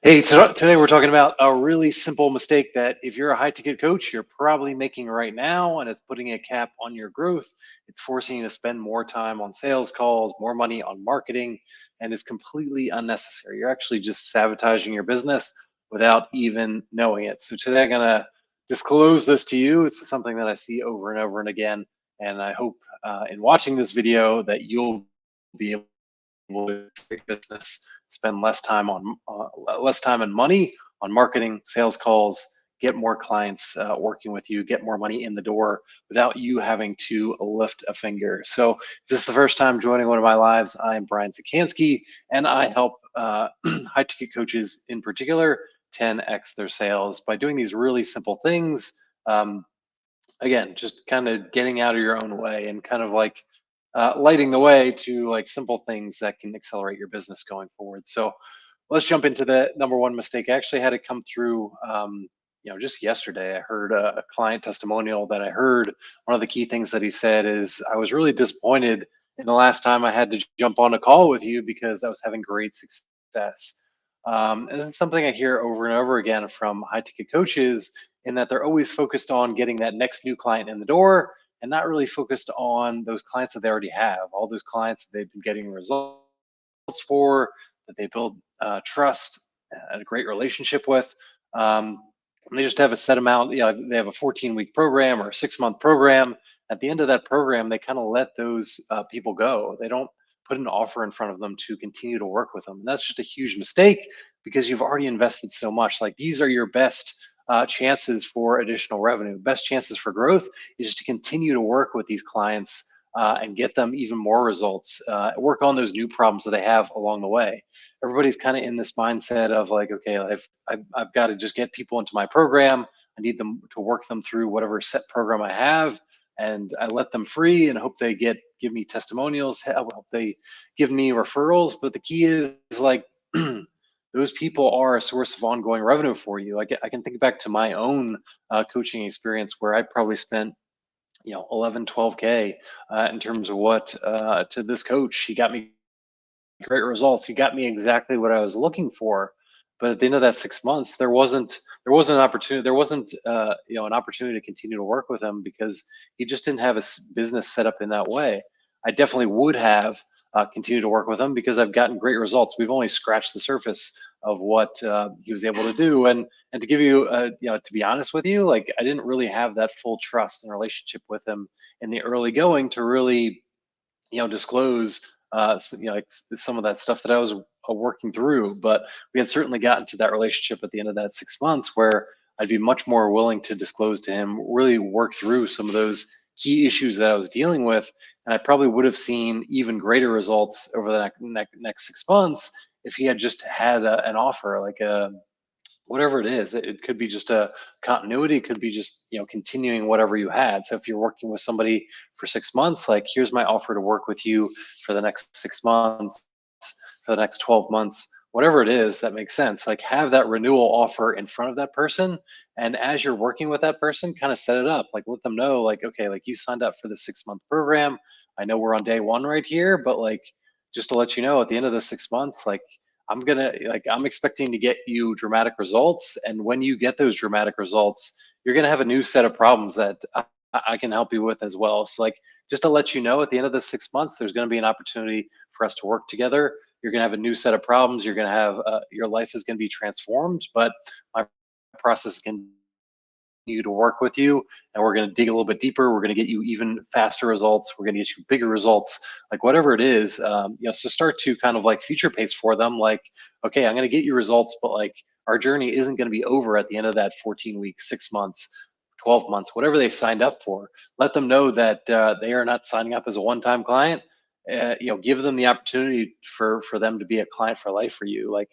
Hey, today we're talking about a really simple mistake that if you're a high ticket coach, you're probably making right now, and it's putting a cap on your growth. It's forcing you to spend more time on sales calls, more money on marketing, and it's completely unnecessary. You're actually just sabotaging your business without even knowing it. So today I'm going to disclose this to you. It's something that I see over and over and again, and I hope in watching this video that you'll be able to take business, spend less time and money on marketing, sales calls, get more clients working with you, get more money in the door without you having to lift a finger. So, if this is the first time joining one of my lives, I'm Brian Czekanski, and I help high ticket coaches in particular 10x their sales by doing these really simple things. Um, Again, just kind of getting out of your own way and kind of like lighting the way to like simple things that can accelerate your business going forward. So let's jump into the number one mistake. I actually had it come through, just yesterday. I heard a client testimonial that I heard. One of the key things that he said is, I was really disappointed in the last time I had to jump on a call with you because I was having great success. And it's something I hear over and over again from high ticket coaches, in that they're always focused on getting that next new client in the door and not really focused on those clients that they already have, all those clients that they've been getting results for, that they build trust and a great relationship with. Um, and they just have a set amount, they have a 14-week program or a 6-month program. At the end of that program, they kind of let those people go. They don't put an offer in front of them to continue to work with them. And that's just a huge mistake because you've already invested so much. Like, these are your best chances for additional revenue, best chances for growth is just to continue to work with these clients and get them even more results, work on those new problems that they have along the way. Everybody's kind of in this mindset of like, okay, I've got to just get people into my program. I need them to work them through whatever set program I have, and I let them free and hope they give me testimonials, hope they give me referrals. But the key is like those people are a source of ongoing revenue for you. I can think back to my own coaching experience where I probably spent 11 12K in terms of what to this coach. He got me great results. He got me exactly what I was looking for. But at the end of that 6 months, there wasn't an opportunity. There wasn't an opportunity to continue to work with him because he just didn't have a business set up in that way. I definitely would have continued to work with him because I've gotten great results. We've only scratched the surface of what he was able to do. And to give you, to be honest with you, like, I didn't really have that full trust and relationship with him in the early going to really disclose like some of that stuff that I was working through. But we had certainly gotten to that relationship at the end of that 6 months where I'd be much more willing to disclose to him, really work through some of those key issues that I was dealing with. And I probably would have seen even greater results over the next 6 months if he had just had an offer, like a whatever it is. It could be just a continuity, it could be just continuing whatever you had. So if you're working with somebody for 6 months, like, here's my offer to work with you for the next 6 months, for the next 12 months, whatever it is that makes sense. Like, have that renewal offer in front of that person, and as you're working with that person, kind of set it up, like, let them know, like, okay, like, you signed up for the 6-month program. I know we're on day one right here, but like, just to let you know, at the end of the 6 months, like, I'm expecting to get you dramatic results. And when you get those dramatic results, you're gonna have a new set of problems that I can help you with as well. So, like, just to let you know, at the end of the 6 months, there's gonna be an opportunity for us to work together. You're gonna have a new set of problems. You're gonna have your life is gonna be transformed. But my process can continue to work with you, and we're going to dig a little bit deeper. We're going to get you even faster results. We're going to get you bigger results, like whatever it is. So start to kind of like future pace for them, like, okay, I'm going to get you results, but like, our journey isn't going to be over at the end of that 14 weeks, 6 months, 12 months, whatever they signed up for. Let them know that they are not signing up as a one-time client. Give them the opportunity for them to be a client for life for you. Like,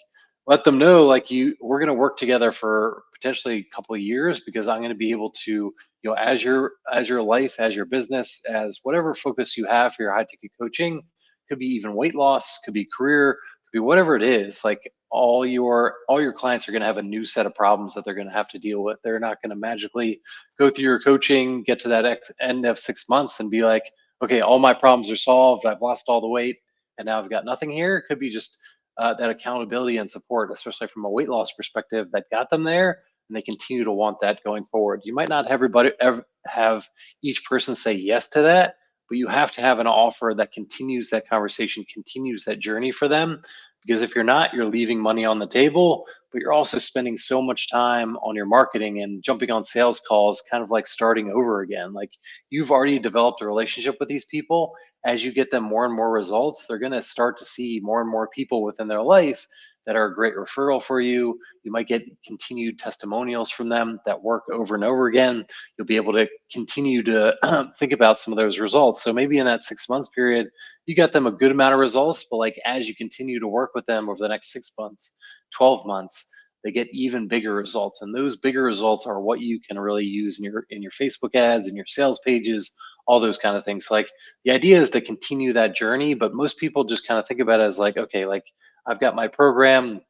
let them know, like, we're going to work together for potentially a couple of years, because I'm going to be able to, as your life, as your business, as whatever focus you have for your high ticket coaching, could be even weight loss, could be career, could be whatever it is. Like, all your clients are going to have a new set of problems that they're going to have to deal with. They're not going to magically go through your coaching, get to that end of 6 months and be like, okay, all my problems are solved. I've lost all the weight and now I've got nothing here. It could be just that accountability and support, especially from a weight loss perspective, that got them there, and they continue to want that going forward. You might not everybody ever have each person say yes to that, but you have to have an offer that continues that conversation, continues that journey for them. Because if you're not, you're leaving money on the table, but you're also spending so much time on your marketing and jumping on sales calls, kind of like starting over again. Like, you've already developed a relationship with these people. As you get them more and more results, they're going to start to see more and more people within their life that are a great referral for you. You might get continued testimonials from them that work over and over again. You'll be able to continue to think about some of those results. So maybe in that 6 months period, you got them a good amount of results, but like as you continue to work with them over the next 6 months, 12 months, they get even bigger results. And those bigger results are what you can really use in your Facebook ads, in your sales pages, all those kind of things. Like, the idea is to continue that journey, but most people just kind of think about it as like, okay, like I've got my program.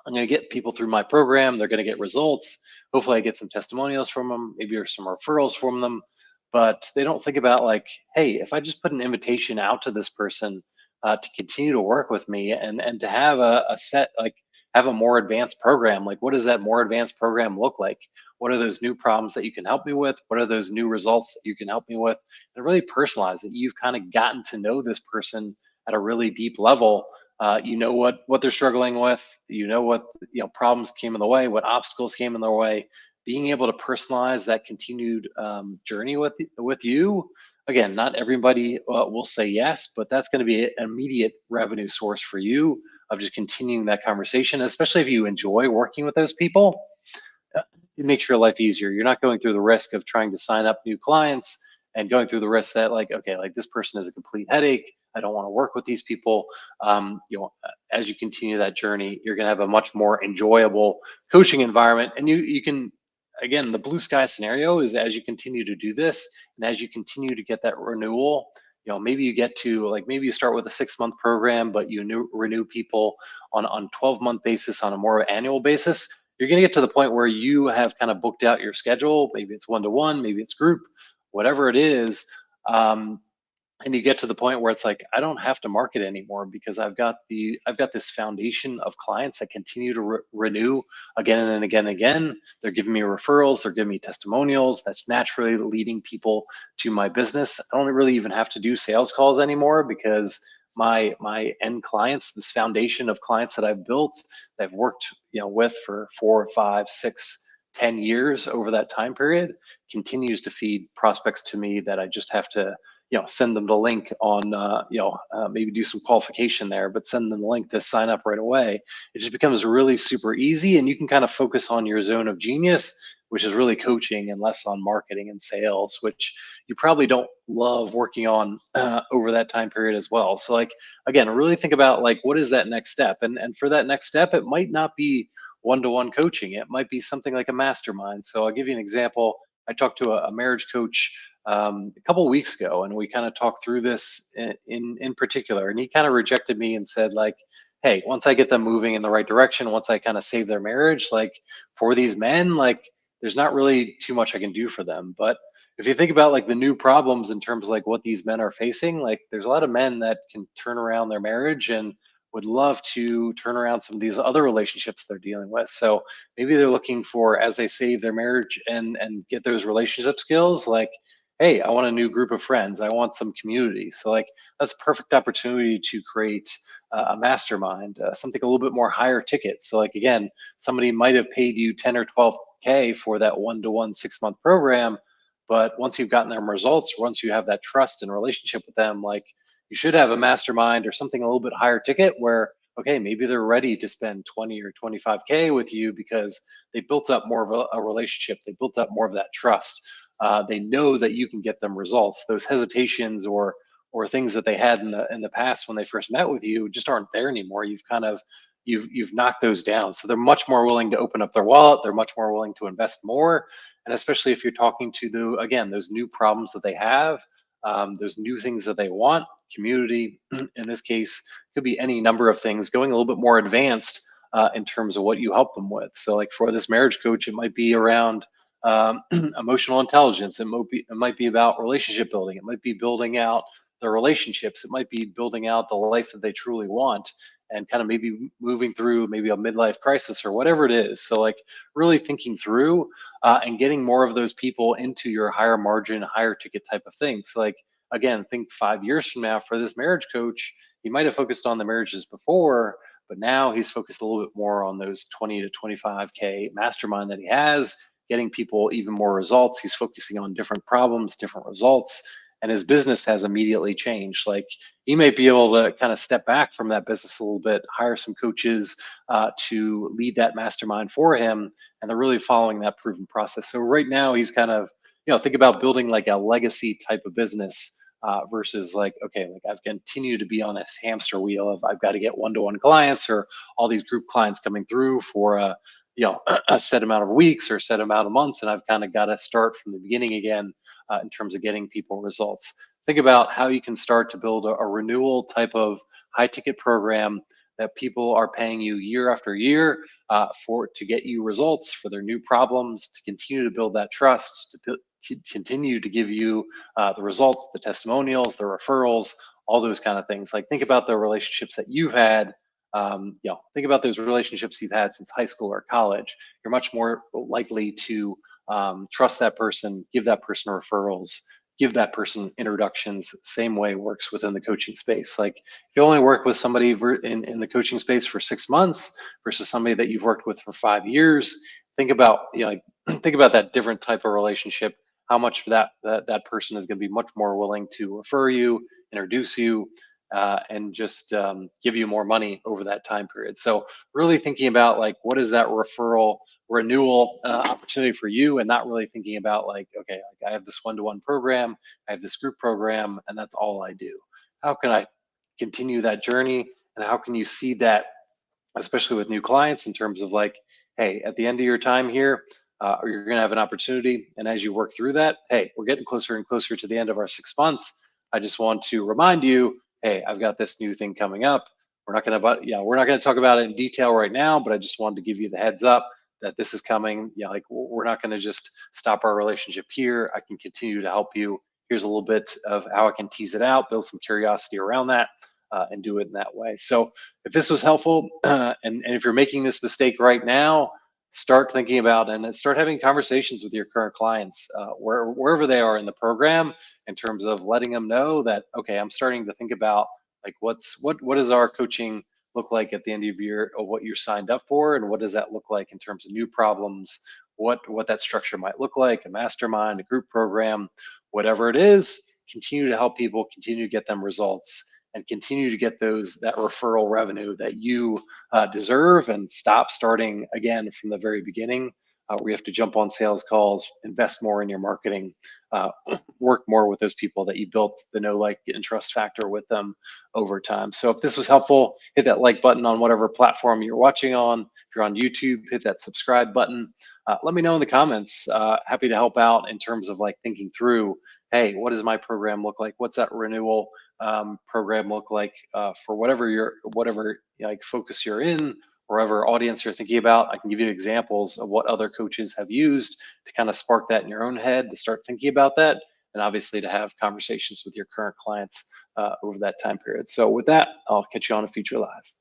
I'm going to get people through my program. They're going to get results. Hopefully, I get some testimonials from them, maybe there's some referrals from them. But they don't think about like, hey, if I just put an invitation out to this person to continue to work with me and to have a set, like have a more advanced program, like what does that more advanced program look like? What are those new problems that you can help me with? What are those new results that you can help me with? And really personalize it. You've kind of gotten to know this person at a really deep level. You know what they're struggling with. You know what problems came in the way, what obstacles came in their way. Being able to personalize that continued journey with you. Again, not everybody will say yes, but that's going to be an immediate revenue source for you of just continuing that conversation, especially if you enjoy working with those people. It makes your life easier. You're not going through the risk of trying to sign up new clients and going through the risk that like, okay, like this person is a complete headache. I don't want to work with these people. As you continue that journey, you're going to have a much more enjoyable coaching environment, and you can, again, the blue sky scenario is as you continue to do this and as you continue to get that renewal. Maybe you get to like, maybe you start with a 6 month program, but you renew people on 12-month basis, on a more annual basis. You're going to get to the point where you have kind of booked out your schedule. Maybe it's one-to-one, maybe it's group, whatever it is. Um, and you get to the point where it's like, I don't have to market anymore because I've got this foundation of clients that continue to renew again and again and again. They're giving me referrals, they're giving me testimonials. That's naturally leading people to my business. I don't really even have to do sales calls anymore because my end clients, this foundation of clients that I've built, that I've worked with for 4, 5, 6, 10 years over that time period, continues to feed prospects to me that I just have to send them the link on maybe do some qualification there, but send them the link to sign up right away. It just becomes really super easy, and you can kind of focus on your zone of genius, which is really coaching, and less on marketing and sales, which you probably don't love working on over that time period as well. So like, again, really think about like, what is that next step? And for that next step, it might not be one-to-one coaching. It might be something like a mastermind. So I'll give you an example. I talked to a marriage coach a couple of weeks ago, and we kind of talked through this in particular. And he kind of rejected me and said like, hey, once I get them moving in the right direction, once I kind of save their marriage, like for these men, like there's not really too much I can do for them. But if you think about like the new problems in terms of like what these men are facing, like there's a lot of men that can turn around their marriage and would love to turn around some of these other relationships they're dealing with. So maybe they're looking for, as they save their marriage and get those relationship skills, like, hey, I want a new group of friends. I want some community. So like, that's a perfect opportunity to create a mastermind, something a little bit more higher ticket. So like, again, somebody might have paid you 10 or 12K for that one-to-one 6 month program. But once you've gotten them results, once you have that trust and relationship with them, like you should have a mastermind or something a little bit higher ticket where, okay, maybe they're ready to spend 20 or 25K with you because they built up more of a relationship. They built up more of that trust. They know that you can get them results. Those hesitations or things that they had in the past when they first met with you just aren't there anymore. You've knocked those down. So they're much more willing to open up their wallet. They're much more willing to invest more. And especially if you're talking to again, those new problems that they have, those new things that they want, community, in this case, could be any number of things, going a little bit more advanced in terms of what you help them with. So like for this marriage coach, it might be around emotional intelligence. It might be about relationship building. It might be building out the relationships. It might be building out the life that they truly want. and kind of maybe moving through maybe a midlife crisis or whatever it is. So like really thinking through and getting more of those people into your higher margin, higher ticket type of things. Like again, think 5 years from now for this marriage coach, he might have focused on the marriages before, but now he's focused a little bit more on those 20 to 25K mastermind that he has, getting people even more results. He's focusing on different problems, different results, and his business has immediately changed. Like he might be able to kind of step back from that business a little bit, hire some coaches to lead that mastermind for him, and they're really following that proven process. So right now he's kind of, think about building like a legacy type of business versus like, okay, like I've continued to be on this hamster wheel of I've got to get one-to-one clients or all these group clients coming through for a set amount of weeks or a set amount of months, and I've kind of got to start from the beginning again in terms of getting people results. Think about how you can start to build a renewal type of high ticket program that people are paying you year after year for to get you results for their new problems, to continue to build that trust, to continue to give you the results, the testimonials, the referrals, all those kind of things. Like think about the relationships that you've had. Think about those relationships you've had since high school or college. You're much more likely to trust that person, give that person referrals, give that person introductions. Same way works within the coaching space. Like if you only work with somebody in the coaching space for 6 months versus somebody that you've worked with for 5 years, think about think about that different type of relationship. How much that person is going to be much more willing to refer you, introduce you, and just give you more money over that time period. So really thinking about like what is that referral renewal opportunity for you, and not really thinking about like, okay, like I have this one-to-one program, I have this group program, and that's all I do. How can I continue that journey, and how can you see that, especially with new clients, in terms of like, hey, at the end of your time here, you're going to have an opportunity. And as you work through that, hey, we're getting closer and closer to the end of our 6 months. I just want to remind you, hey, I've got this new thing coming up. We're not going to talk about it in detail right now, but I just wanted to give you the heads up that this is coming. Like we're not going to just stop our relationship here. I can continue to help you. Here's a little bit of how I can tease it out, build some curiosity around that, and do it in that way. So if this was helpful, and if you're making this mistake right now, start thinking about and start having conversations with your current clients, wherever they are in the program, in terms of letting them know that, okay, I'm starting to think about like what does our coaching look like at the end of year, or what you're signed up for, and what does that look like in terms of new problems, what that structure might look like, a mastermind, a group program, whatever it is. Continue to help people, continue to get them results, and continue to get that referral revenue that you deserve, and stop starting again from the very beginning where you have to jump on sales calls, invest more in your marketing, work more with those people that you built the know, like, and trust factor with them over time. So if this was helpful, hit that like button on whatever platform you're watching on. If you're on YouTube, hit that subscribe button. Let me know in the comments. Happy to help out in terms of like thinking through, hey, what does my program look like? What's that renewal program look like for whatever like focus you're in, wherever audience you're thinking about. I can give you examples of what other coaches have used to kind of spark that in your own head, to start thinking about that, and obviously to have conversations with your current clients over that time period. So with that, I'll catch you on a future live.